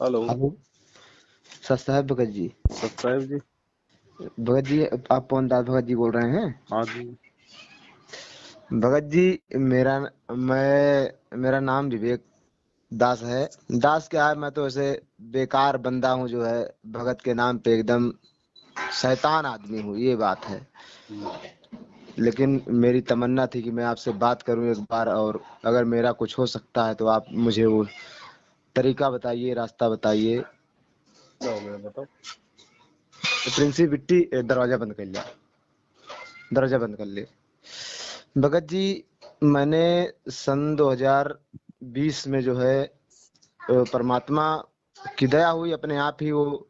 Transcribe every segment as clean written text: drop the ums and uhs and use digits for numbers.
Hello. Hello. Sir साहब Bhagat ji. Subscribe जी। भगत जी, आप पवनदास भगत जी बोल रहे हैं? हाँ जी। भगत जी, मेरा नाम विवेक दास है। दास क्या है, मैं तो ऐसे बेकार बंदा हूँ जो है, भगत के नाम पे एकदम शैतान आदमी हूँ, ये बात है। हम्म, लेकिन मेरी तमन्ना थी कि मैं आपसे बात करूं एक बार, और अगर मेरा कुछ हो सकता है तो आप मुझे वो तरीका बताइए, रास्ता बताइए। क्या हो गया बताओ। प्रिंसी बिट्टी, दरवाजा बंद कर लिया, दरवाजा बंद कर ले। भगत जी, मैंने सन 2020 में जो है परमात्मा की दया हुई, अपने आप ही वो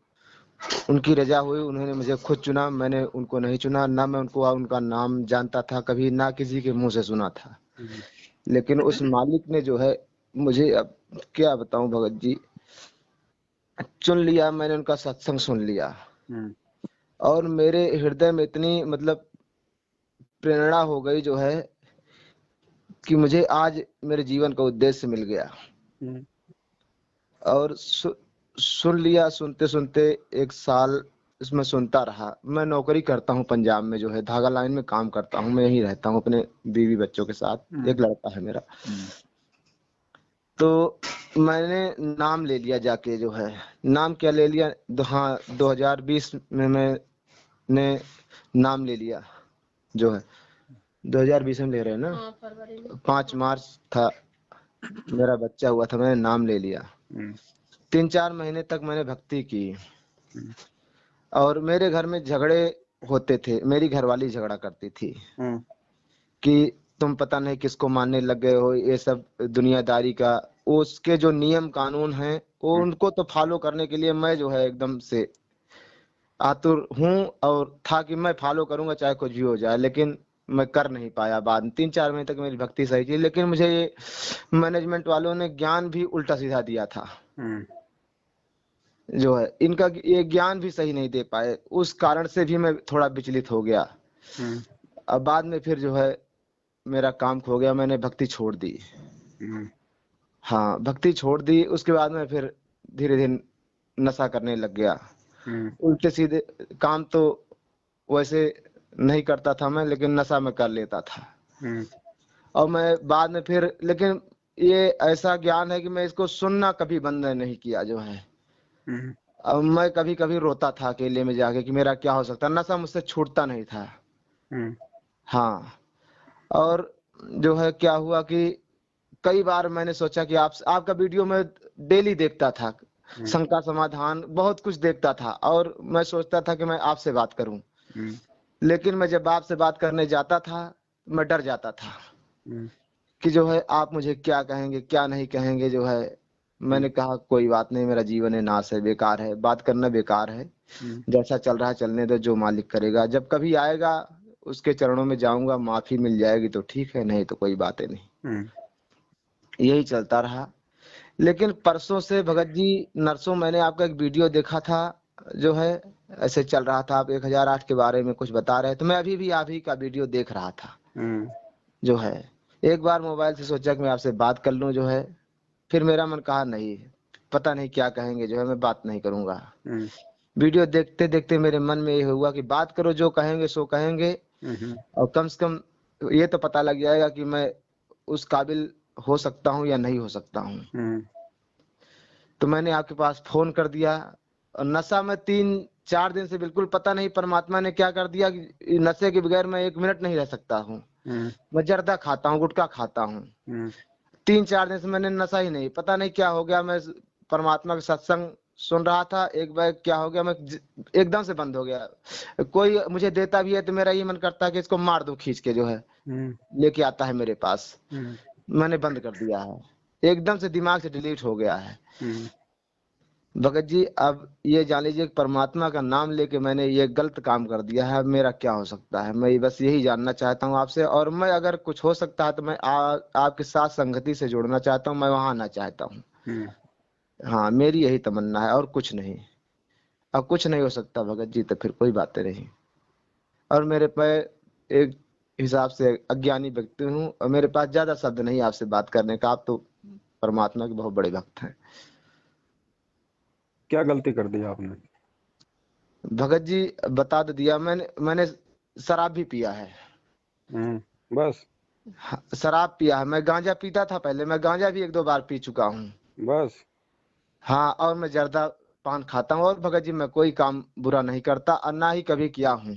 उनकी रजा हुई, उन्होंने मुझे खुद चुना, मैंने उनको नहीं चुना, ना मैं उनका नाम जानता था कभी, ना किसी के मुंह से सुना था। हम्म, लेकिन उस मालिक ने जो है मुझे, अब क्या बताऊं भगत जी, चुन लिया। मैंने उनका सत्संग सुन लिया हम्म, और मेरे हृदय में इतनी मतलब प्रेरणा हो गई जो है कि मुझे आज मेरे जीवन का उद्देश्य मिल गया। हम्म, और सुन लिया, सुनते सुनते एक साल इसमें सुनता रहा। मैं नौकरी करता हूँ पंजाब में, जो है धागा लाइन में काम करता हूँ। मैं यहीं रहता हूँ अपने बीवी बच्चों के साथ, हम्म, एक लड़का है मेरा। हम्म, तो मैंने नाम ले लिया जाके जो है, नाम क्या ले लिया, हाँ 2020 में मैंने नाम ले लिया जो है। 2020 में ले रहे हैं ना? हाँ, फरवरी में 5 मार्च था, मेरा बच्चा हुआ था, मैंने नाम ले लिया। हम्म, 3-4 महीने तक मैंने भक्ति की। हम्म, और मेरे घर में झगड़े होते थे, मेरी घरवाली झगड़ा करती थी हम्म, कि तुम पता नहीं किसको मानने लग गए हो, ये सब दुनियादारी का। उसके जो नियम कानून हैं वो उनको तो फॉलो करने के लिए मैं जो है एकदम से आतुर हूँ, और था कि मैं फॉलो करूंगा चाहे कुछ भी हो जाए, लेकिन मैं कर नहीं पाया। बाद में 3-4 महीने तक मेरी भक्ति सही थी, लेकिन मुझे ये मैनेजमेंट वालों ने ज्ञान भी उल्टा सीधा दिया था हम्म, जो है, इनका ये ज्ञान भी सही नहीं दे पाए, उस कारण से भी मैं थोड़ा विचलित हो गया। हम्म, अब बाद में फिर जो है मेरा काम खो गया, मैंने भक्ति छोड़ दी। हम्म, हाँ, भक्ति छोड़ दी, उसके बाद में फिर धीरे धीरे नशा करने लग गया। हम्म, उल्टे सीधे काम तो वैसे नहीं करता था मैं, लेकिन नशा में कर लेता था। हम्म, और मैं बाद में फिर, लेकिन ये ऐसा ज्ञान है कि मैं इसको सुनना कभी बंद नहीं किया जो है। हम्म, अब मैं कभी कभी रोता था अकेले में जाके कि मेरा क्या हो सकता है, नशा मुझसे छूटता नहीं था। हम्म, हाँ। और जो है क्या हुआ कि कई बार मैंने सोचा कि आपका वीडियो में डेली देखता था, शंका समाधान बहुत कुछ देखता था, और मैं सोचता था कि मैं आपसे बात करूं। हम्म, लेकिन मैं जब आपसे बात करने जाता था, मैं डर जाता था हम्म, कि जो है आप मुझे क्या कहेंगे क्या नहीं कहेंगे जो है। मैंने कहा कोई बात नहीं, मेरा जीवन है, नाश है, बेकार है, बात करना बेकार है। हम्म, जैसा चल रहा है चलने दो, जो मालिक करेगा, जब कभी आएगा उसके चरणों में जाऊंगा, माफी मिल जाएगी तो ठीक है, नहीं तो कोई बातें नहीं। हम्म, यही चलता रहा। लेकिन परसों से भगत जी, नरसों मैंने आपका एक वीडियो देखा था जो है, ऐसे चल रहा था, आप 1008 के बारे में कुछ बता रहे थे, मैं अभी भी आप ही का वीडियो देख रहा था हम्म, जो है। एक बार मोबाइल से सोचा कि मैं आपसे बात कर लूं जो है, फिर मेरा मन कहा नहीं, पता नहीं क्या कहेंगे जो है, मैं बात नहीं करूंगा। हम्म, वीडियो देखते देखते मेरे मन में ये हुआ कि बात करो, जो कहेंगे सो कहेंगे, हम्म, और कम से कम ये तो पता लग जाएगा कि मैं उस काबिल हो सकता हूँ या नहीं हो सकता हूँ। हम्म, तो मैंने आपके पास फोन कर दिया। और नशा में 3-4 दिन से बिल्कुल पता नहीं परमात्मा ने क्या कर दिया कि नशे के बगैर मैं 1 मिनट नहीं रह सकता हूँ। हम्म, मैं जर्दा खाता हूँ, गुटखा खाता हूँ। 3-4 दिन से मैंने नशा ही नहीं, पता नहीं क्या हो गया। मैं परमात्मा का सत्संग सुन रहा था, एक बार क्या हो गया, मैं एकदम से बंद हो गया। कोई मुझे देता भी है तो मेरा ये मन करता है कि इसको मार दूं खींच के जो है, हम्म, लेके आता है मेरे पास। हम्म, मैंने बंद कर दिया है, एकदम से दिमाग से डिलीट हो गया है। हम्म, भगत जी, अब ये जान लीजिए कि परमात्मा का नाम लेके मैंने ये गलत काम कर दिया है। अब मेरा क्या हो सकता है, मैं बस यही जानना चाहता हूँ आपसे। और मैं अगर कुछ हो सकता है तो मैं आपके साथ संगति से जुड़ना चाहता हूँ, मैं वहां आना चाहता हूँ। हम्म, हाँ, मेरी यही तमन्ना है और कुछ नहीं। अब कुछ नहीं हो सकता भगत जी तो फिर कोई बातें नहीं। और मेरे पे एक हिसाब से अज्ञानी व्यक्ति हूँ, और मेरे पास ज्यादा शब्द नहीं आपसे बात करने का। आप तो परमात्मा के बहुत बड़े भक्त हैं। क्या गलती कर दी आपने? भगत जी बता तो दिया मैंने। मैंने शराब भी पिया है। बस। हाँ, शराब पिया है। मैं गांजा पीता था पहले। मैं गांजा भी एक दो बार पी चुका हूँ। बस। हाँ, और मैं जर्दा पान खाता हूँ। और भगत जी मैं कोई काम बुरा नहीं करता और ना ही कभी किया हूँ।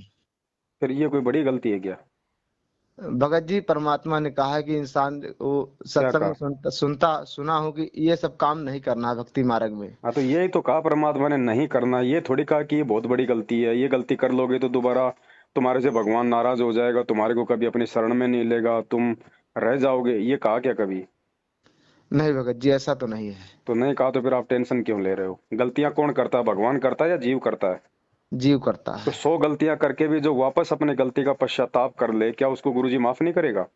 फिर ये कोई बड़ी गलती है क्या? भगत जी परमात्मा ने कहा है कि इंसान वो क्या सत्संग में कहा? सुना हो कि ये सब काम नहीं करना है भक्ति मार्ग में। हाँ, तो यही तो कहा परमात्मा ने, नहीं करना। ये थोड़ी कहा कि ये बहुत बड़ी गलती है, ये गलती कर लोगे तो दोबारा तुम्हारे से भगवान नाराज हो जाएगा, तुम्हारे को कभी अपनी शरण में नहीं लेगा, तुम रह जाओगे। ये कहा क्या कभी? नहीं भगत जी, ऐसा तो नहीं है। तो नहीं कहा तो फिर आप टेंशन क्यों ले रहे हो? गलतियां कौन करता है, भगवान करता है या जीव करता है? जीव करता तो है। 100 गलतियां करके भी जो वापस अपनी गलती का पश्चाताप कर ले, क्या उसको गुरुजी माफ नहीं करेगा?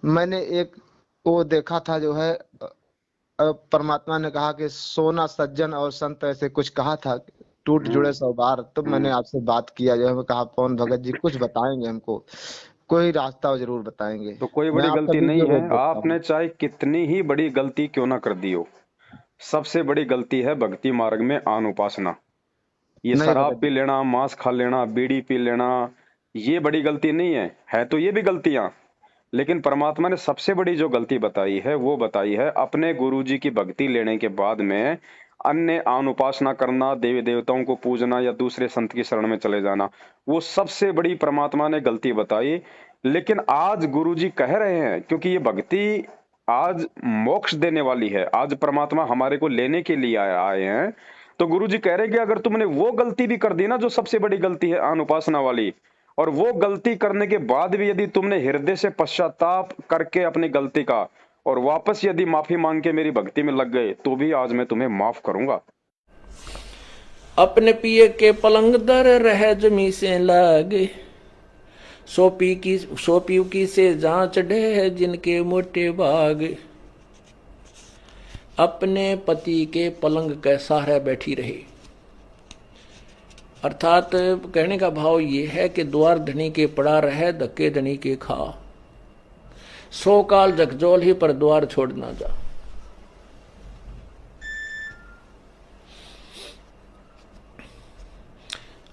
मैंने एक वो देखा था जो है परमात्मा ने कहा कि सोना सज्जन और संत ऐसे कुछ कहा था। टूट जुड़े हम्म। 100 बार। तो मैंने हम्म। आपसे बात किया जो है। मैं कहा पवन भगत जी कुछ बताएंगे हमको। कोई रास्ता जरूर बताएंगे। तो कोई मैं बड़ी आपका गलती नहीं वीडियो है, रोज देखता आपने हूँ। चाहे कितनी ही बड़ी गलती क्यों ना कर दी हो। सबसे बड़ी गलती है भक्ति मार्ग में आन उपासना। ये नहीं शराब भगत पी जी। लेना, मांस खा लेना, बीड़ी पी लेना, ये बड़ी गलती नहीं है तो ये भी गलतियां। लेकिन परमात्मा ने सबसे बड़ी जो गलती बताई है वो बताई है अपने गुरुजी की भक्ति लेने के बाद में अन्य आन उपासना करना, देवी देवताओं को पूजना या दूसरे संत की शरण में चले जाना। वो सबसे बड़ी परमात्मा ने गलती बताई। लेकिन आज गुरुजी कह रहे हैं, क्योंकि ये भक्ति आज मोक्ष देने वाली है, आज परमात्मा हमारे को लेने के लिए आए हैं। तो गुरुजी कह रहे हैं कि अगर तुमने वो गलती भी कर दी ना, जो सबसे बड़ी गलती है आन उपासना वाली, और वो गलती करने के बाद भी यदि तुमने हृदय से पश्चाताप करके अपनी गलती का और वापस यदि माफी मांग के मेरी भक्ति में लग गए, तो भी आज मैं तुम्हें माफ करूंगा। अपने पिए के पलंग दर रह जमी से लागे, सो पीऊ की से जांच ढे जिनके मोटे भाग। अपने पति के पलंग के सहारे बैठी रहे। अर्थात कहने का भाव ये है कि द्वार धनी के पड़ा रहे, धक्के धनी के खा। 100 काल जगजोल ही पर द्वार छोड़ ना जा।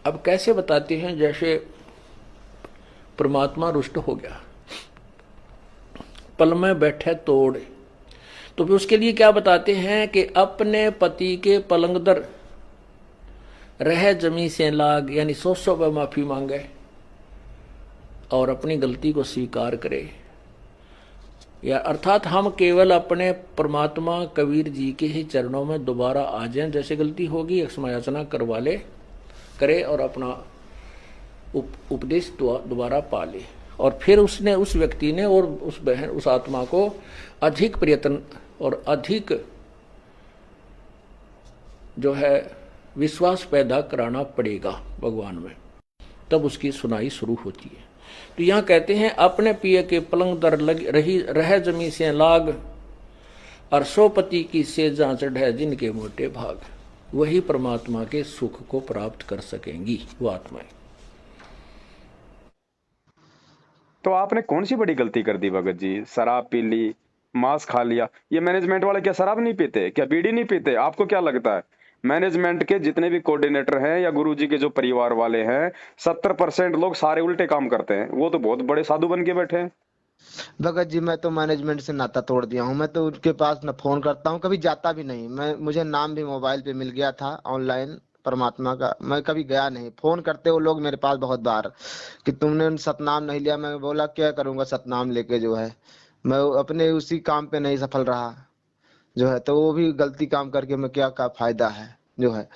अब कैसे बताते हैं, जैसे परमात्मा रुष्ट हो गया, पल में बैठे तोड़। तो फिर उसके लिए क्या बताते हैं कि अपने पति के पलंग दर रह जमी से लाग, यानी 100 बार माफी मांगे और अपनी गलती को स्वीकार करे। या अर्थात हम केवल अपने परमात्मा कबीर जी के ही चरणों में दोबारा आ जाएं। जैसे गलती होगी क्षमायाचना करवा ले करे और अपना उपदेश दोबारा पा ले। और फिर उसने, उस व्यक्ति ने और उस बहन, उस आत्मा को अधिक प्रयत्न और अधिक जो है विश्वास पैदा कराना पड़ेगा भगवान में, तब उसकी सुनाई शुरू होती है। तो यहाँ कहते हैं अपने पिए के पलंग दर रह जमी से लाग, और सोपति की सेजा चढ़े जिनके मोटे भाग। वही परमात्मा के सुख को प्राप्त कर सकेंगी वो आत्माएं। तो आपने कौन सी बड़ी गलती कर दी भगत जी? शराब पी ली, मांस खा लिया। ये मैनेजमेंट वाले क्या शराब नहीं पीते, क्या बीड़ी नहीं पीते? आपको क्या लगता है मैनेजमेंट के जितने भी कोऑर्डिनेटर हैं या गुरुजी के जो परिवार वाले हैं, 70% लोग सारे उल्टे काम करते हैं। वो तो बहुत बड़े साधु बन के बैठे हैं। भगत जी मैं तो मैनेजमेंट से नाता तोड़ दिया हूँ। मैं तो उनके पास न फोन करता हूँ, कभी जाता भी नहीं। मैं मुझे नाम भी मोबाइल पे मिल गया था ऑनलाइन परमात्मा का। मैं कभी गया नहीं। फोन करते वो लोग मेरे पास बहुत बार कि तुमने सतनाम नहीं लिया। मैं बोला क्या करूंगा सतनाम लेके जो है। मैं अपने उसी काम पे नहीं सफल रहा जो है। तो वो भी गलती काम करके मैं क्या का फायदा है जो है।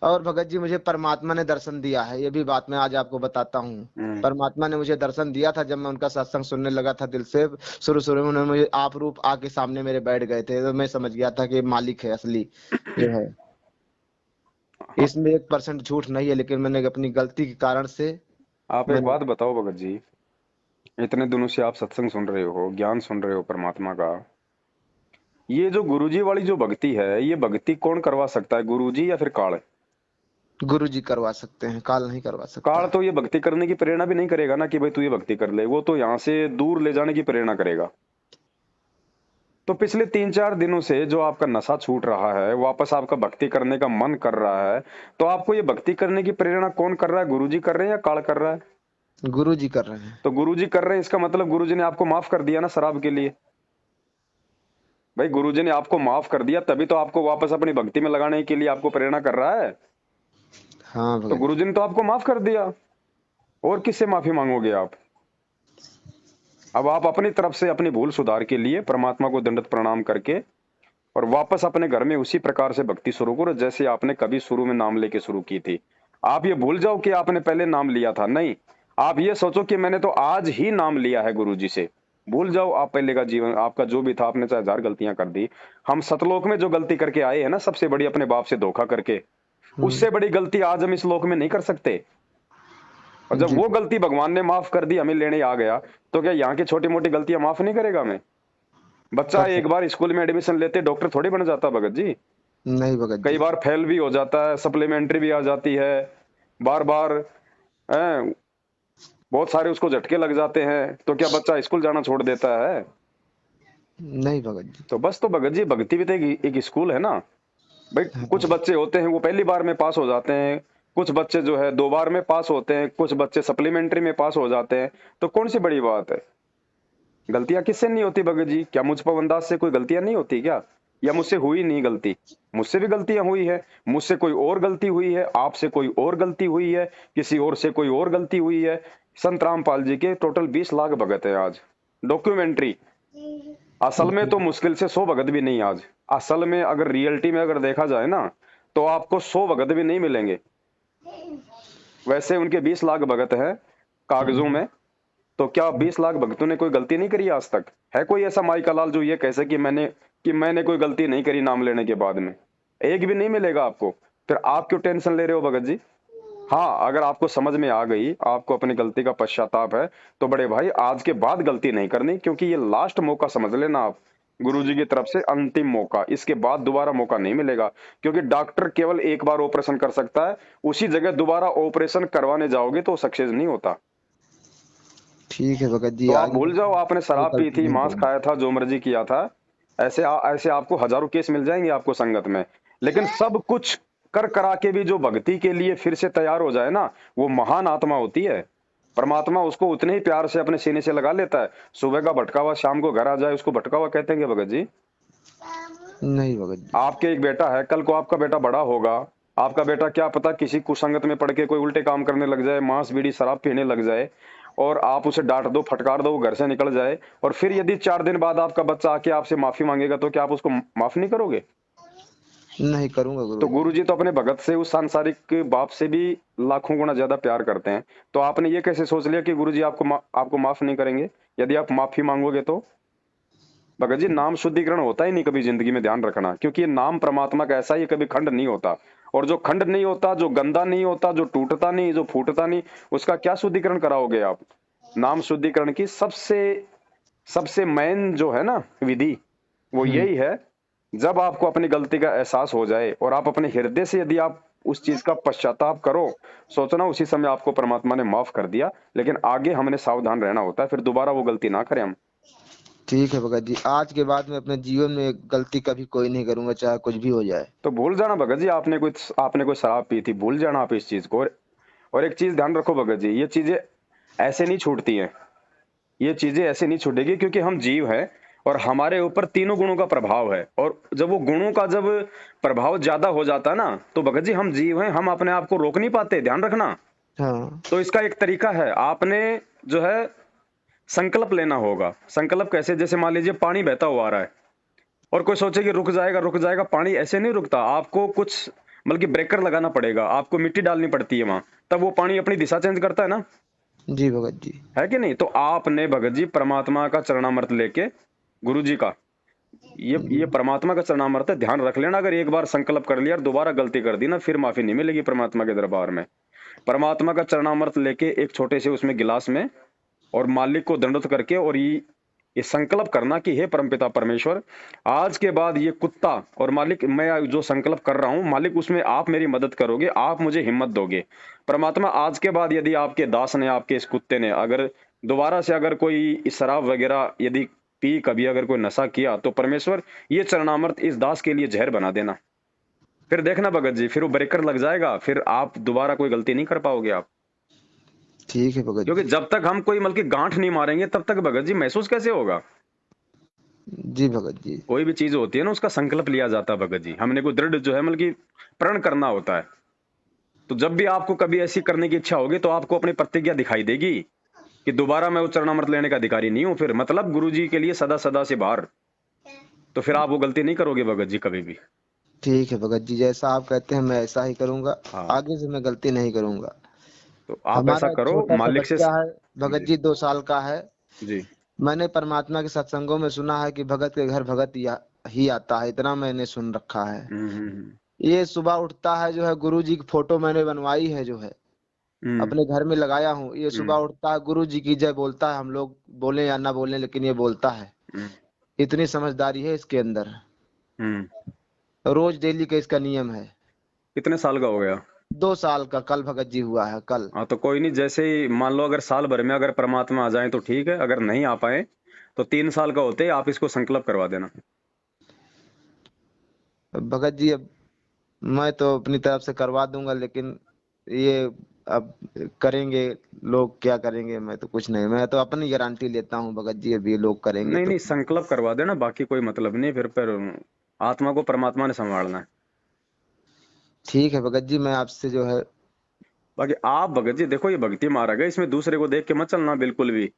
और भगत जी मुझे परमात्मा ने दर्शन दिया है, ये भी बात मैं आज आपको बताता हूँ। हम्म। परमात्मा ने मुझे दर्शन दिया था जब मैं उनका सत्संग सुनने लगा था दिल से। शुरू शुरू में उन्होंने मुझे आप रूप आके सामने मेरे बैठ गए थे, तो मैं समझ गया था कि मालिक है असली जो है। हाँ, इसमें 1% झूठ नहीं है, लेकिन मैंने अपनी गलती के कारण से आप एक मैंने। बात बताओ भगत जी, इतने दिनों से आप सत्संग सुन रहे हो, ज्ञान सुन रहे हो परमात्मा का, ये जो गुरुजी वाली जो भक्ति है, ये भक्ति कौन करवा सकता है, गुरुजी या फिर काल? गुरु जी करवा सकते हैं, काल नहीं करवा काल सकता। तो ये भक्ति करने की प्रेरणा भी नहीं करेगा ना कि भाई तू ये भक्ति कर ले। वो तो यहाँ से दूर ले जाने की प्रेरणा करेगा। तो पिछले 3-4 दिनों से जो आपका नशा छूट रहा है, वापस आपका भक्ति करने का मन कर रहा है, तो आपको ये भक्ति करने की प्रेरणा कौन कर रहा है? गुरुजी कर रहे हैं या काल कर रहा है? गुरु जी कर रहे हैं। तो गुरुजी कर रहे हैं, इसका मतलब गुरुजी ने आपको माफ कर दिया ना शराब के लिए। भाई गुरुजी ने आपको माफ कर दिया, तभी तो आपको वापस अपनी भक्ति में लगाने के लिए आपको प्रेरणा कर रहा है। हाँ तो भगत गुरुजी ने तो आपको माफ कर दिया, और किससे माफी मांगोगे आप? अब आप अपनी तरफ से अपनी भूल सुधार के लिए परमात्मा को दंडवत प्रणाम करके और वापस अपने घर में उसी प्रकार से भक्ति शुरू करो जैसे आपने कभी शुरू में नाम लेके शुरू की थी। आप ये भूल जाओ कि आपने पहले नाम लिया था, नहीं। आप ये सोचो कि मैंने तो आज ही नाम लिया है गुरुजी से। भूल जाओ आप पहले का जीवन, आपका जो भी था, आपने चाहे 1000 गलतियां कर दी। हम सतलोक में जो गलती करके आए हैं ना, सबसे बड़ी अपने बाप से धोखा करके, उससे बड़ी गलती आज हम इस लोक में नहीं कर सकते। और जब जी वो गलती भगवान ने माफ कर दी, हमें लेने आ गया, तो क्या यहाँ की छोटी मोटी गलतियां माफ नहीं करेगा हमें? बच्चा कर एक बार स्कूल में एडमिशन लेते डॉक्टर थोड़ी बन जाता भगत जी। नहीं भगत कई जी। बार फेल भी हो जाता है, सप्लीमेंट्री भी आ जाती है, बार बार बहुत सारे उसको झटके लग जाते हैं, तो क्या बच्चा स्कूल जाना छोड़ देता है? नहीं भगत जी। तो बस, तो भगत जी भक्ति भी तो एक स्कूल है ना भाई। हाँ कुछ बच्चे होते हैं वो पहली बार में पास हो जाते हैं, कुछ बच्चे जो है 2 बार में पास होते हैं, कुछ बच्चे सप्लीमेंट्री में पास हो जाते हैं। तो कौन सी बड़ी बात है? गलतियां किससे नहीं होती भगत जी? क्या मुझ पर अंदाज से कोई गलतियां नहीं होती क्या? या मुझसे हुई नहीं गलती? मुझसे भी गलतियां हुई है, मुझसे कोई और गलती हुई है, आपसे कोई और गलती हुई है, किसी और से कोई और गलती हुई है। संत रामपाल जी के टोटल 20 लाख भगत है आज। डॉक्यूमेंट्री असल में तो मुश्किल से 100 भगत भी नहीं आज। असल में अगर रियलिटी में अगर देखा जाए ना, तो आपको 100 भगत भी नहीं मिलेंगे। वैसे उनके 20 लाख भगत हैं कागजों में। तो क्या 20 लाख भक्तों ने कोई गलती नहीं करी आज तक? है कोई ऐसा माई का लाल जो ये कह सके कि मैंने कोई गलती नहीं करी नाम लेने के बाद में? एक भी नहीं मिलेगा आपको। फिर आप क्यों टेंशन ले रहे हो भगत जी? हाँ, अगर आपको समझ में आ गई, आपको अपनी गलती का पश्चाताप है, तो बड़े भाई आज के बाद गलती नहीं करनी, क्योंकि ये लास्ट मौका समझ लेना आप, गुरुजी की तरफ से अंतिम मौका। इसके बाद दोबारा मौका नहीं मिलेगा, क्योंकि डॉक्टर केवल एक बार ऑपरेशन कर सकता है, उसी जगह दोबारा ऑपरेशन करवाने जाओगे तो सक्सेस नहीं होता। ठीक है भगत जी। तो आप आगे भूल जाओ आपने शराब पी गलती थी, नहीं मांस करूंगा। खाया था, जो मर्जी किया था। ऐसे आपको हजारों केस मिल जाएंगे आपको संगत में। लेकिन सब कुछ कर करा के भी जो भक्ति के लिए फिर से तैयार हो जाए ना, वो महान आत्मा होती है। परमात्मा उसको उतने ही प्यार से अपने सीने से लगा लेता है। सुबह का भटका हुआ शाम को घर आ जाए, उसको भटका हुआ कहते हैं भगत जी? नहीं भगत जी। आपके एक बेटा है, कल को आपका बेटा बड़ा होगा, आपका बेटा क्या पता किसी कुसंगत में पड़ के कोई उल्टे काम करने लग जाए, मांस बीड़ी शराब पीने लग जाए, और आप उसे डांट दो, फटकार दो, वो घर से निकल जाए, और फिर यदि 4 दिन बाद आपका बच्चा आके आपसे माफी मांगेगा, तो क्या आप उसको माफ नहीं करोगे? नहीं करूंगा तो गुरु जी। गुरुजी तो अपने भगत से, उस सांसारिक बाप से भी लाखों गुना ज्यादा प्यार करते हैं। तो आपने ये कैसे सोच लिया कि गुरुजी आपको माफ नहीं करेंगे यदि आप माफी मांगोगे तो? भगत जी, नाम शुद्धिकरण होता ही नहीं कभी जिंदगी में, ध्यान रखना, क्योंकि ये नाम परमात्मा का ऐसा, ये कभी खंड नहीं होता। और जो खंड नहीं होता, जो गंदा नहीं होता, जो टूटता नहीं, जो फूटता नहीं, उसका क्या शुद्धिकरण कराओगे आप? नाम शुद्धिकरण की सबसे मेन जो है ना विधि, वो यही है। जब आपको अपनी गलती का एहसास हो जाए और आप अपने हृदय से यदि आप उस चीज का पश्चाताप करो, सोचना उसी समय आपको परमात्मा ने माफ कर दिया। लेकिन आगे हमने सावधान रहना होता है, फिर दोबारा वो गलती ना करें हम। ठीक है भगत जी। आज के बाद में अपने जीवन में गलती कभी कोई नहीं करूंगा, चाहे कुछ भी हो जाए। तो भूल जाना भगत जी, आपने कोई शराब पी थी, भूल जाना आप इस चीज को। और एक चीज ध्यान रखो भगत जी, ये चीजें ऐसे नहीं छूटती हैं, ये चीजें ऐसे नहीं छूटेगी, क्योंकि हम जीव हैं और हमारे ऊपर तीनों गुणों का प्रभाव है। और जब वो गुणों का जब प्रभाव ज्यादा हो जाता है ना, तो भगत जी हम जीव हैं, हम अपने आप को रोक नहीं पाते, ध्यान रखना। हाँ। तो इसका एक तरीका है, आपने जो है संकल्प लेना होगा। संकल्प कैसे? जैसे मान लीजिए पानी बहता हुआ आ रहा है और कोई सोचे कि रुक जाएगा रुक जाएगा, पानी ऐसे नहीं रुकता। आपको कुछ बल्कि ब्रेकर लगाना पड़ेगा, आपको मिट्टी डालनी पड़ती है वहां, तब वो पानी अपनी दिशा चेंज करता है ना, जी भगत जी। है कि नहीं? तो आपने भगत जी परमात्मा का चरणामृत लेके, गुरु जी का, ये परमात्मा का चरणामृत है, ध्यान रख लेना। अगर एक बार संकल्प कर लिया और दोबारा गलती कर दी ना, फिर माफी नहीं मिलेगी परमात्मा के दरबार में। परमात्मा का चरणामृत लेके एक छोटे से उसमें गिलास में, और मालिक को दंडवत करके, और ये संकल्प करना कि हे परमपिता परमेश्वर, आज के बाद ये कुत्ता, और मालिक मैं जो संकल्प कर रहा हूं, मालिक उसमें आप मेरी मदद करोगे, आप मुझे हिम्मत दोगे। परमात्मा आज के बाद यदि आपके दास ने, आपके इस कुत्ते ने अगर दोबारा से अगर कोई शराब वगैरह यदि पी, कभी अगर कोई नशा किया, तो परमेश्वर ये चरणामृत इस दास के लिए जहर बना देना। फिर देखना भगत जी, फिर वो ब्रेकर लग जाएगा, फिर आप दोबारा कोई गलती नहीं कर पाओगे आप। ठीक है भगत क्योंकि जी। जब तक हम कोई मतलब की गांठ नहीं मारेंगे तब तक भगत जी महसूस कैसे होगा। जी भगत जी। कोई भी चीज होती है ना, उसका संकल्प लिया जाता है भगत जी, हमने को दृढ़ जो है मतलब की प्रण करना होता है। तो जब भी आपको कभी ऐसी करने की इच्छा होगी तो आपको अपनी प्रतिज्ञा दिखाई देगी कि दोबारा मैं उच्चरणामृत लेने का अधिकारी नहीं हूं, फिर मतलब गुरु जी के लिए सदा सदा से बाहर। तो फिर आप वो गलती नहीं करोगे भगत जी कभी भी। ठीक है भगत जी, जैसा आप कहते हैं मैं ऐसा ही करूंगा। हाँ, आगे से मैं गलती नहीं करूंगा। तो आप ऐसा हमारा एक करो छोटा सा मालिक से। बच्चा है भगत जी जी, 2 साल का है। जी। मैंने परमात्मा के सत्संगों में सुना है कि भगत के घर भगत ही आता है, इतना मैंने सुन रखा है। हम्म। ये सुबह उठता है जो है, गुरु जी की फोटो मैंने बनवाई है जो है, हम्म अपने घर में लगाया हूँ। ये सुबह हम्म उठता है, गुरु जी की जय बोलता है, हम लोग बोले या ना बोले लेकिन ये बोलता है। हम्म इतनी समझदारी है इसके अंदर। हम्म। रोज डेली का इसका नियम है। कितने साल का हो गया। 2 साल का कल भगत जी हुआ है, कल। हाँ, तो कोई नहीं, जैसे ही मान लो अगर साल भर में अगर परमात्मा आ जाए तो ठीक है, अगर नहीं आ पाए तो 3 साल का होते ही आप इसको संकल्प करवा देना। भगत जी अब मैं तो अपनी तरफ से करवा दूंगा, लेकिन ये अब करेंगे लोग क्या करेंगे, मैं तो कुछ नहीं, मैं तो अपनी गारंटी लेता हूँ भगत जी, अब ये लोग करेंगे नहीं तो। नहीं, संकल्प करवा देना, बाकी कोई मतलब नहीं, फिर आत्मा को परमात्मा ने संभालना है। ठीक है भगत जी, मैं आपसे जो है। बाकी आप भगत जी देखो, ये भक्ति मार्ग है, इसमें दूसरे को देख के मत चलना बिल्कुल भी।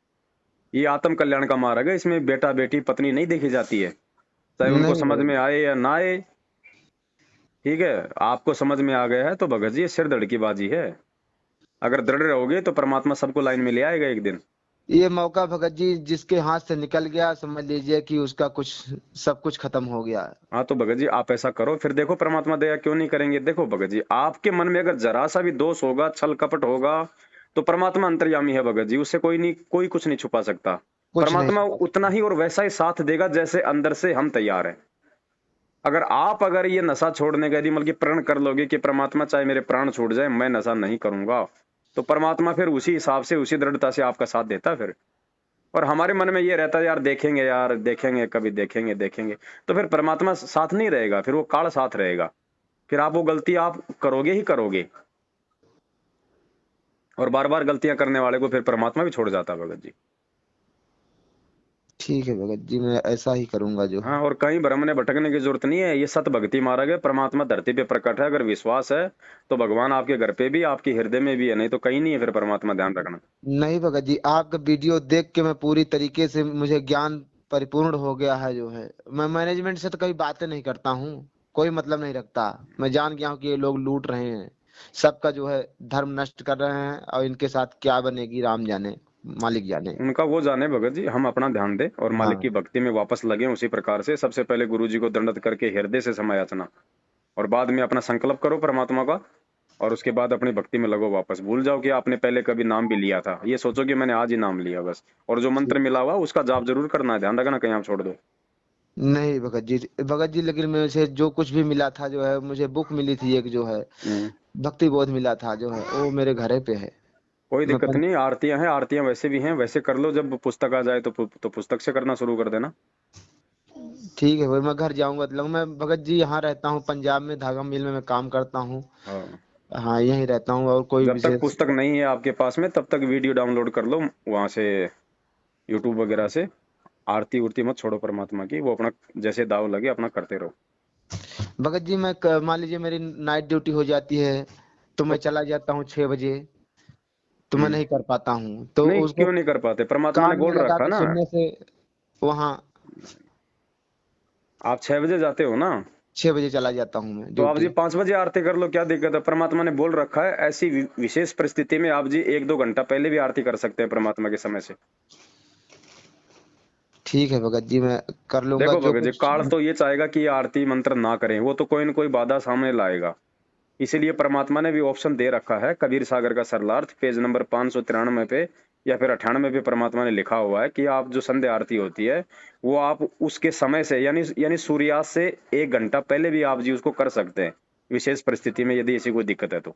ये आत्म कल्याण का मार्ग है, इसमें बेटा बेटी पत्नी नहीं देखी जाती है, चाहे उनको नहीं समझ भगत में आए या ना आए। ठीक है, आपको समझ में आ गया है तो भगत जी ये सिर धड़ की बाजी है। अगर दृढ़ रहोगे तो परमात्मा सबको लाइन में ले आएगा एक दिन। जी, ये मौका भगत जी जिसके हाथ से निकल गया, समझ लीजिए कि उसका कुछ सब कुछ खत्म हो गया। हाँ, तो भगत जी आप ऐसा करो, फिर देखो परमात्मा दया क्यों नहीं करेंगे। देखो भगत जी, आपके मन में अगर जरा सा भी दोष होगा, छल कपट होगा, तो परमात्मा अंतर्यामी है भगत जी, उससे कोई नहीं, कोई कुछ नहीं छुपा सकता। कुछ नहीं परमात्मा छुपा उतना सकता। ही और वैसा ही साथ देगा जैसे अंदर से हम तैयार हैं। अगर ये नशा छोड़ने का यदि मतलब कि प्रण कर लोगे कि परमात्मा चाहे मेरे प्राण छूट जाए मैं नशा नहीं करूंगा, तो परमात्मा फिर उसी हिसाब से उसी दृढ़ता से आपका साथ देता है फिर। और हमारे मन में ये रहता है यार देखेंगे कभी, देखेंगे देखेंगे, तो फिर परमात्मा साथ नहीं रहेगा, फिर वो काल साथ रहेगा, फिर आप वो गलती आप करोगे ही करोगे। और बार बार गलतियां करने वाले को फिर परमात्मा भी छोड़ जाता है भगत जी। ठीक है भगत जी, मैं ऐसा ही करूंगा जो हाँ, है। और कहीं भ्रम में भटकने की जरूरत नहीं है, ये सत भक्ति मार्ग है, परमात्मा धरती पे प्रकट है, अगर विश्वास है तो भगवान आपके घर पे भी, आपके हृदय में भी है, नहीं तो कहीं नहीं है फिर परमात्मा, ध्यान रखना। नहीं भगत जी, आपका वीडियो देख के मैं पूरी तरीके से, मुझे ज्ञान परिपूर्ण हो गया है जो है। मैं मैनेजमेंट से तो कभी बातें नहीं करता हूँ, कोई मतलब नहीं रखता। मैं जान गया हूँ कि ये लोग लूट रहे हैं, सबका जो है धर्म नष्ट कर रहे हैं, और इनके साथ क्या बनेगी राम जाने, मालिक जाने। उनका वो जाने भगत जी, हम अपना ध्यान दें और मालिक की हाँ। भक्ति में वापस लगे उसी प्रकार से। सबसे पहले गुरु जी को दंडवत करके हृदय से समायाचना, और बाद में अपना संकल्प करो परमात्मा का, और उसके बाद अपनी भक्ति में लगो वापस। भूल जाओ कि आपने पहले कभी नाम भी लिया था, ये सोचो कि मैंने आज ही नाम लिया बस। और जो मंत्र ठीक। मिला हुआ उसका जाप जरूर करना है, ध्यान रखना कहीं आप छोड़ दो। नहीं भगत जी, लेकिन मुझे जो कुछ भी मिला था जो है, मुझे बुक मिली थी एक जो है, हम्म। भक्ति बोध मिला था जो है, वो मेरे घरे पे है। कोई मैं दिक्कत नहीं, आरतियां हैं, आरतियां वैसे भी हैं, वैसे कर लो, जब पुस्तक आ जाए तो पुस्तक से करना शुरू कर देना। ठीक है भाई, मैं घर जाऊंगा तो मैं भगत जी यहाँ रहता हूँ पंजाब में, धागा मिल में मैं काम करता हूँ। हाँ, हाँ, यहीं रहता हूँ, और कोई जब तक विशेष। पुस्तक नहीं है आपके पास में तब तक वीडियो डाउनलोड कर लो वहां से, यूट्यूब वगैरह से। आरती उरती मत छोड़ो परमात्मा की, वो अपना जैसे दाव लगे अपना करते रहो। भगत जी मैं मान लीजिए मेरी नाइट ड्यूटी हो जाती है, तो मैं तो चला जाता हूँ 6 बजे, तो मैं हम्म, नहीं कर पाता हूँ, तो नहीं उसको क्यों नहीं कर पाते, परमात्मा ने कान में बोल लगा रखा के ना। सुनने से वहाँ आप 6 बजे जाते हो ना, 6 बजे चला जाता हूँ मैं तो आप जी ड्यूटी। 5 बजे आरती कर लो, क्या दिक्कत है। परमात्मा ने बोल रखा है ऐसी विशेष परिस्थिति में आप जी 1-2 घंटा पहले भी आरती कर सकते हैं परमात्मा के समय से। ठीक है भगत जी, मैं कर लूंगा देखो जो भगत जी, कुछ। काल तो ये चाहेगा कि ये आरती मंत्र ना करें, वो तो कोई न कोई बाधा सामने लाएगा। इसीलिए परमात्मा ने भी ऑप्शन दे रखा है, कबीर सागर का सरलार्थ पेज नंबर 593 पे या फिर 98 पे परमात्मा ने लिखा हुआ है कि आप जो संध्या आरती होती है वो आप उसके समय से यानी सूर्यास्त से 1 घंटा पहले भी आप जी उसको कर सकते हैं, विशेष परिस्थिति में यदि ऐसी कोई दिक्कत है तो।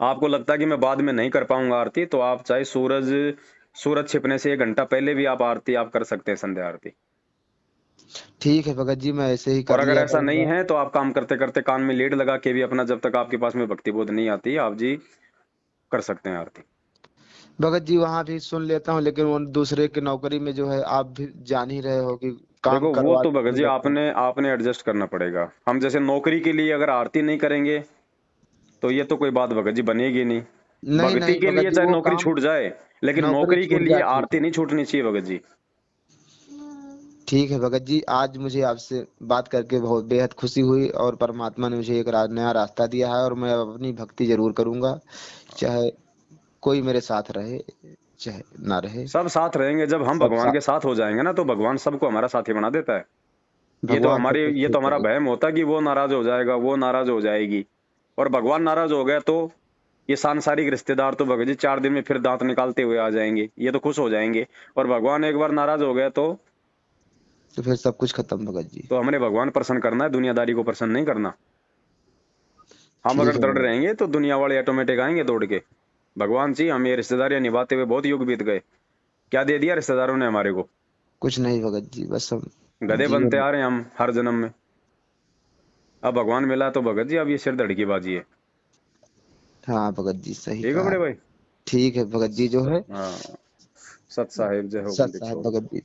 आपको लगता है कि मैं बाद में नहीं कर पाऊंगा आरती, तो आप चाहे सूरज सूरज छिपने से 1 घंटा पहले भी आप आरती आप कर सकते हैं, संध्या आरती। ठीक है भगत जी, मैं ऐसे ही और कर अगर लिया ऐसा नहीं करूंगा। है तो आप काम करते करते कान में लीड लगा के भी अपना, जब तक आपके पास में भक्ति बोध नहीं आती, आप जी कर सकते हैं आरती। भगत जी वहां भी सुन लेता हूँ, लेकिन वो दूसरे की नौकरी में जो है, आप भी जान ही रहे हो कि काम देखो वो करवा तो भगत नहीं जी सकते। आपने आपने एडजस्ट करना पड़ेगा। हम जैसे नौकरी के लिए अगर आरती नहीं करेंगे तो ये तो कोई बात भगत जी बनेगी नहीं। नहीं भक्ति नहीं के भगत लिए जी, चाहे वो नौकरी काम, छूट जाए, लेकिन नौकरी नौकरी के छूट लिए जाती आरती है। नहीं छूटनी चाहिए भगत जी। ठीक है भगत जी, आज मुझे आपसे बात करके बहुत बेहद खुशी हुई, और परमात्मा ने मुझे एक नया रास्ता दिया है, और मैं अब अपनी भक्ति जरूर करूंगा, चाहे कोई मेरे साथ रहे चाहे ना रहे। सब साथ रहेंगे। जब हम सब भगवान साथ, के साथ हो जाएंगे ना तो भगवान सबको हमारा साथी बना देता है। भगवान सब कुछ ये तो ठीक हमारा करेगा। वहम होता है कि वो नाराज हो जाएगा, वो नाराज हो जाएगी। और भगवान नाराज हो गया तो ये सांसारिक रिश्तेदार तो भगत जी 4 दिन में फिर दांत निकालते हुए आ जाएंगे, ये तो खुश हो जाएंगे। और भगवान एक बार नाराज हो गया तो फिर सब कुछ खत्म भगत जी। तो हमने भगवान प्रसन्न करना है, दुनियादारी को प्रसन्न नहीं करना। हम अगर ठीक है दृढ़ भगत, रहेंगे तो दुनिया वाले ऑटोमेटिक आएंगे दौड़ के। भगवान जी हम ये रिश्तेदारियां निभाते हुए बहुत युग बीत गए, क्या दे दिया रिश्तेदारों ने हमारे को? कुछ नहीं भगत जी, बस हम गधे बनते जीवन। आ रहे हैं हम हर जन्म में। अब भगवान मिला तो भगत जी अब ये सिर धड़ की बाजी है। हाँ भगत जी, सही ठीक है कहा। बड़े भाई। ठीक है भगत जी, जो है हाँ, सत साहिब जय हो सत बंदी साहब छोड़। भगत जी।